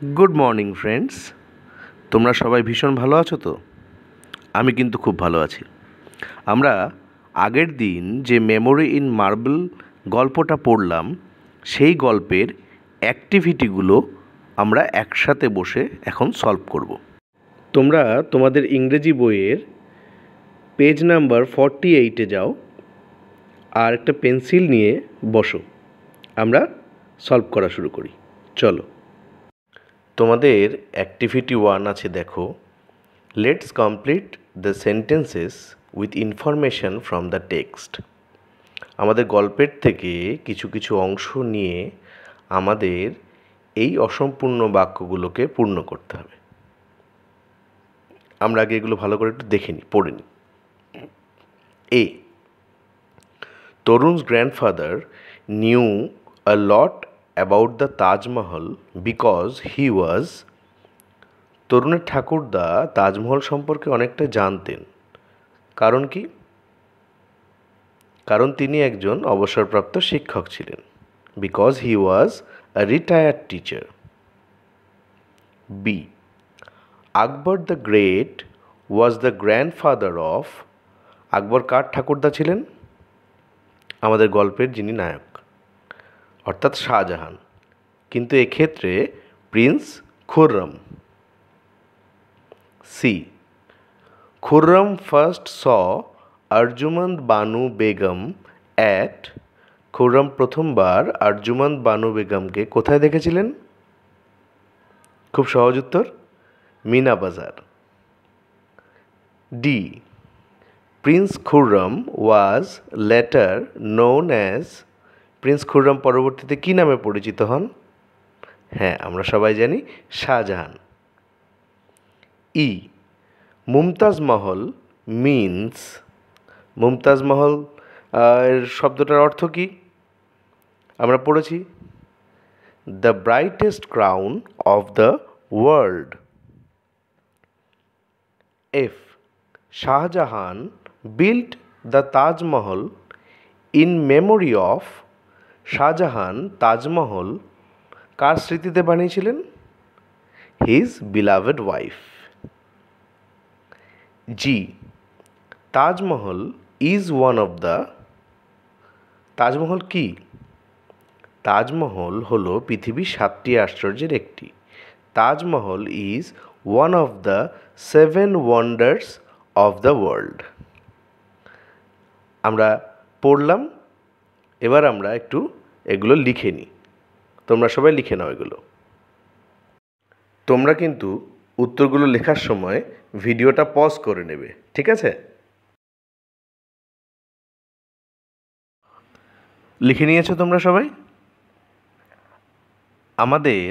Good morning friends, তোমরা সবাই ভীষণ ভালো আছো তো? আমি কিন্তু খুব ভালো আছি। আমরা আগের দিন যে মেমোরি ইন মার্বেল গল্পটা পড়লাম, সেই গল্পের অ্যাক্টিভিটিগুলো আমরা একসাথে বসে এখন সলভ করব। তোমরা তোমাদের ইংরেজি বইয়ের পেজ নাম্বার 48-এ যাও আর একটা পেন্সিল নিয়ে বসো। আমরা সলভ করা শুরু করি, চলো। তোমাদের অ্যাক্টিভিটি 1 আছে, দেখো। Let's complete the sentences with information from the text. আমাদের গল্পের থেকে কিছু কিছু অংশ নিয়ে আমাদের এই অসম্পূর্ণ বাক্যগুলোকে পূর্ণ করতে হবে। আমরা আগে এগুলো ভালো করে একটু দেখে নিই, পড়ে নিই। এ, তরুণ's grandfather knew a lot about the Taj Mahal because he was, তরুণের ঠাকুরদা তাজমহল সম্পর্কে অনেকটা জানতেন। কারণ কি? কারণ তিনি একজন অবসরপ্রাপ্ত শিক্ষক ছিলেন। Because he was a retired teacher. B, Akbar the great was the grandfather of, Akbar কার ঠাকুরদা ছিলেন? আমাদের গল্পের যিনি নায়ক, অর্থাৎ শাহজাহান, কিন্তু এক্ষেত্রে prince Khurram. C, Khurram first saw Arjumand Banu Begum at, Khurram প্রথমবার আরজুমন্দ বানু বেগমকে কোথায় দেখেছিলেন? খুব সহজ উত্তর, মিনা বাজার। ডি, প্রিন্স খুররম ওয়াজ letter known as, Prince Khurram পরবর্তীতে কী নামে পরিচিত হন? হ্যাঁ, আমরা সবাই জানি শাহজাহান। ই, মুমতাজ মহল মিন্স, মুমতাজ মহল এর শব্দটার অর্থ কী? আমরা পড়েছি the brightest crown of the world. F, Shahjahan built the Taj Mahal in memory of, Shahjahan Taj Mahal কার স্মৃতিতে বানিয়েছিলেন? His beloved wife. G, Taj Mahal is one of the, Taj Mahal কি? তাজমহল হলো পৃথিবীর 7টি আশ্চর্যের একটি। Taj Mahal is one of the 7 wonders of the world. আমরা পড়লাম, এবার আমরা একটু এগুলো লিখে নিই। তোমরা সবাই লিখে নাও এগুলো। তোমরা কিন্তু উত্তরগুলো লেখার সময় ভিডিওটা পজ করে নেবে, ঠিক আছে? লিখে নিয়েছো তোমরা সবাই? আমাদের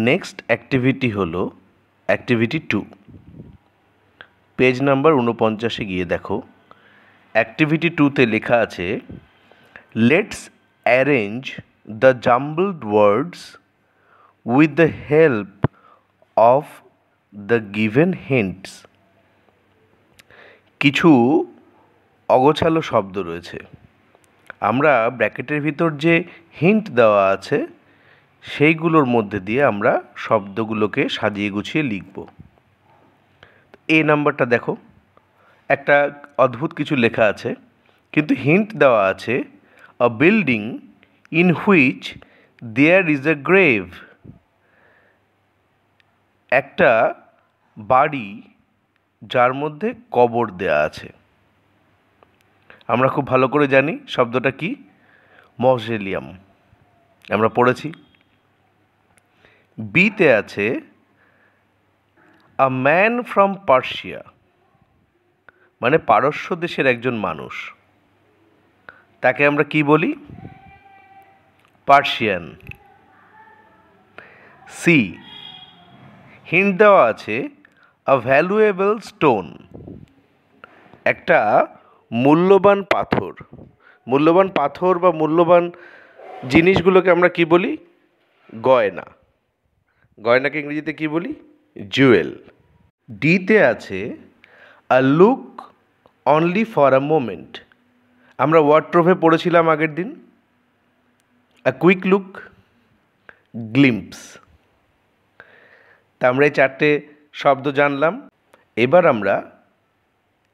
নেক্সট অ্যাক্টিভিটি হলো অ্যাক্টিভিটি 2। পেজ নাম্বার 49-এ গিয়ে দেখো, অ্যাক্টিভিটি 2-তে লেখা আছে let's arrange the jumbled words with the help of the given hints. কিছু অগোছালো শব্দ রয়েছে, আমরা ব্র্যাকেটের ভিতর যে হিন্ট দেওয়া আছে সেইগুলোর মধ্যে দিয়ে আমরা শব্দগুলোকে সাজিয়ে গুছিয়ে লিখব। এ নাম্বারটা দেখো, একটা অদ্ভুত কিছু লেখা আছে, কিন্তু হিন্ট দেওয়া আছে a building in which there is a grave, একটা বাড়ি যার মধ্যে কবর দেয়া আছে। আমরা খুব ভালো করে জানি শব্দটা কি, মজেলিয়াম, আমরা পড়েছি। বিতে আছে আ ম্যান ফ্রম পার্সিয়া, মানে পারস্য দেশের একজন মানুষ, তাকে আমরা কি বলি? পার্সিয়ান। সি, হিন্ট দেওয়া আছে আ ভ্যালুয়েবল স্টোন, একটা মূল্যবান পাথর। মূল্যবান পাথর বা মূল্যবান জিনিসগুলোকে আমরা কি বলি? গয়না। গয়নাকে ইংরেজিতে কি বলি? জুয়েল। ডিতে আছে a look only for a moment, আমরা ওয়ার্ডট্রোভে পড়েছিলাম আগের দিন, আ কুইক লুক, গ্লিম্পস। তা আমরা এই 4টে শব্দ জানলাম। এবার আমরা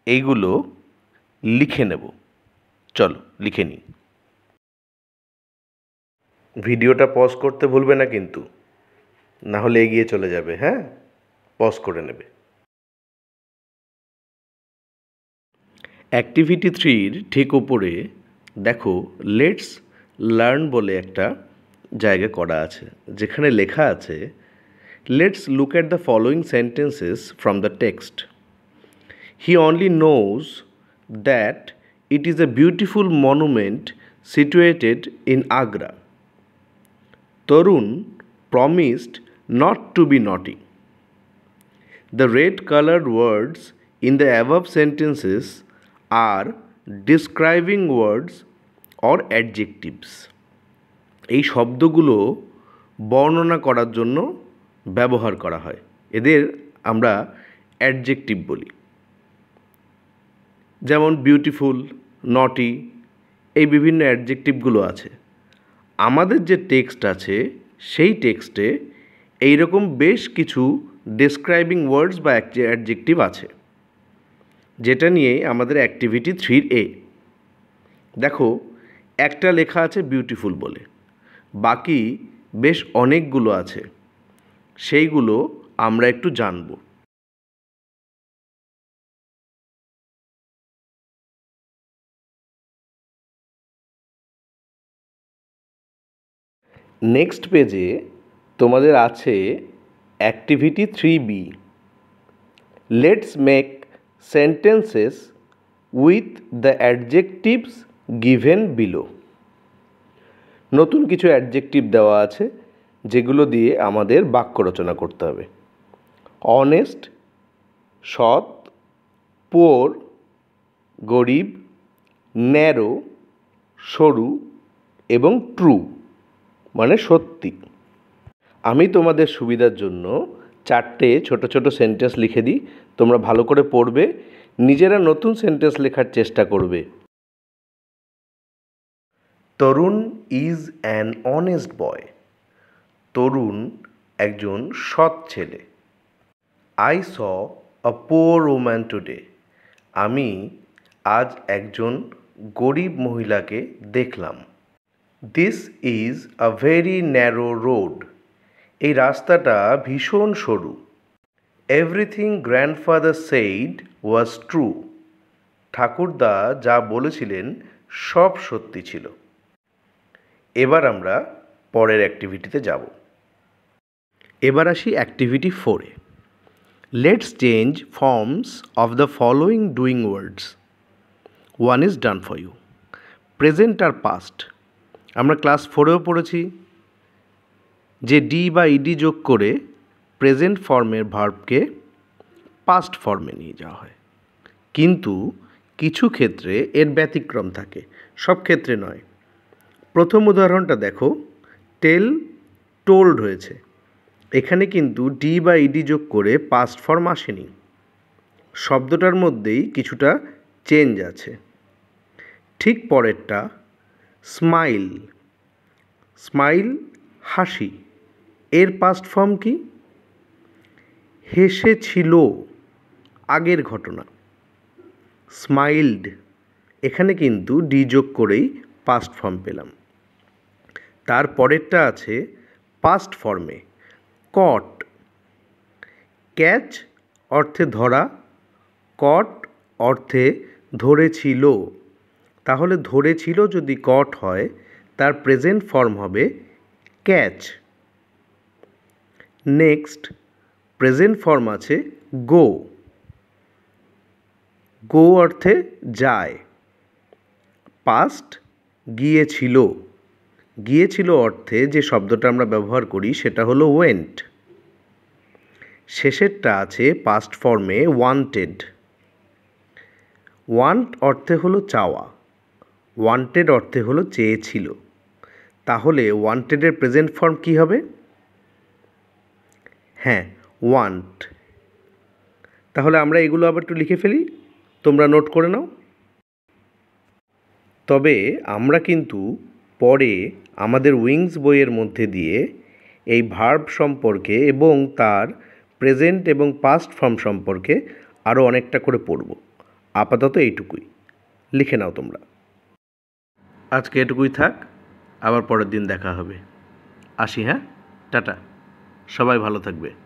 এইগুলো লিখে নেব। চলো লিখে নিই। ভিডিওটা পজ করতে ভুলবে না কিন্তু, না হলে এগিয়ে চলে যাবে। হ্যাঁ, পজ করে নেবে। অ্যাক্টিভিটি 3-র ঠিক উপরে দেখো লেটস লার্ন বলে একটা জায়গা করা আছে, যেখানে লেখা আছে let's look at the following sentences from the text. He only knows that it is a beautiful monument situated in Agra. Tarun promised not to be naughty. The red colored words in the above sentences are describing words or adjectives. এই শব্দগুলো বর্ণনা করার জন্য ব্যবহার করা হয়। এদের আমরা অ্যাডজেক্টিভ বলি। যেমন বিউটিফুল, নটি, এই বিভিন্ন অ্যাডজেক্টিভগুলো আছে। আমাদের যে টেক্সট আছে সেই টেক্সটে এইরকম বেশ কিছু ডেসক্রাইবিং ওয়ার্ডস বা অ্যাডজেক্টিভ আছে, যেটা নিয়ে আমাদের অ্যাক্টিভিটি 3A। দেখো একটা লেখা আছে বিউটিফুল বলে, বাকি বেশ অনেকগুলো আছে, সেইগুলো আমরা একটু জানব। নেক্সট পেজে তোমাদের আছে activity 3B। Let's make sentences with the adjectives given below. নতুন কিছু অ্যাডজেক্টিভ দেওয়া আছে, যেগুলো দিয়ে আমাদের বাক্য রচনা করতে হবে। অনেস্ট, সৎ, পুওর, গরিব, ন্যারো, সরু এবং ট্রু মানে সত্যি। আমি তোমাদের সুবিধার জন্য 4টে ছোট ছোট সেন্টেন্স লিখে দিই, তোমরা ভালো করে পড়বে, নিজেরা নতুন সেন্টেন্স লেখার চেষ্টা করবে। তরুণ ইজ অ্যান অনেস্ট বয়। তরুণ একজন সৎ ছেলে। I saw a poor woman today. আমি আজ একজন গরিব মহিলাকে দেখলাম। This is a very narrow road. এই রাস্তাটা ভীষণ সরু। এভরিথিং গ্র্যান্ডফাদার সেইড ওয়াজ ট্রু। ঠাকুরদা যা বলেছিলেন সব সত্যি ছিল। এবার আমরা পরের অ্যাক্টিভিটিতে যাব। এবার আসি অ্যাক্টিভিটি 4-এ। Let's change forms of the following doing words. 1 is done for you. Present আর পাস্ট আমরা ক্লাস 4-এও পড়েছি যে ডি বা ইডি যোগ করে প্রেজেন্ট ফর্মের ভার্বকে পাস্ট ফর্মে নিয়ে যাওয়া হয়, কিন্তু কিছু ক্ষেত্রে এর ব্যতিক্রম থাকে, সব ক্ষেত্রে নয়। প্রথম উদাহরণটা দেখো, টেল টোল্ড হয়েছে। এখানে কিন্তু ডি বা ইডি যোগ করে পাস্ট ফর্ম আসেনি, শব্দটার মধ্যেই কিছুটা চেঞ্জ আছে। ঠিক পরেরটা স্মাইল। স্মাইল হাসি, এর পাস্ট ফর্ম কি? হেসেছিল, আগের ঘটনা। স্মাইলড, এখানে কিন্তু ডি যোগ করেই পাস্ট ফর্ম পেলাম। তার পরেরটা আছে পাস্ট ফর্মে, কট। ক্যাচ অর্থে ধরা, কট অর্থে ধরেছিল। তাহলে ধরেছিল যদি কট হয়, তার প্রেজেন্ট ফর্ম হবে ক্যাচ। নেক্সট প্রেজেন্ট ফর্ম আছে গো। গো অর্থে যায়। পাস্ট গিয়েছিল। গিয়েছিল অর্থে যে শব্দটা আমরা ব্যবহার করি সেটা হলো ওয়েন্ট। শেষেরটা আছে পাস্ট ফর্মে ওয়ান্টেড। ওয়ান্ট অর্থে হলো চাওয়া, ওয়ান্টেড অর্থে হলো চেয়েছিল। তাহলে ওয়ান্টেডের প্রেজেন্ট ফর্ম কী হবে? হ্যাঁ, ওয়ান্ট। তাহলে আমরা এগুলো আবার একটু লিখে ফেলি, তোমরা নোট করে নাও। তবে আমরা কিন্তু পরে আমাদের উইংস বইয়ের মধ্যে দিয়ে এই ভার্ব সম্পর্কে এবং তার প্রেজেন্ট এবং পাস্ট ফর্ম সম্পর্কে আরও অনেকটা করে পড়ব। আপাতত এইটুকুই। লিখে নাও তোমরা। আজকে এটুকুই থাক, আবার পরের দিন দেখা হবে। আসি, হ্যাঁ, টাটা। সবাই ভালো থাকবে।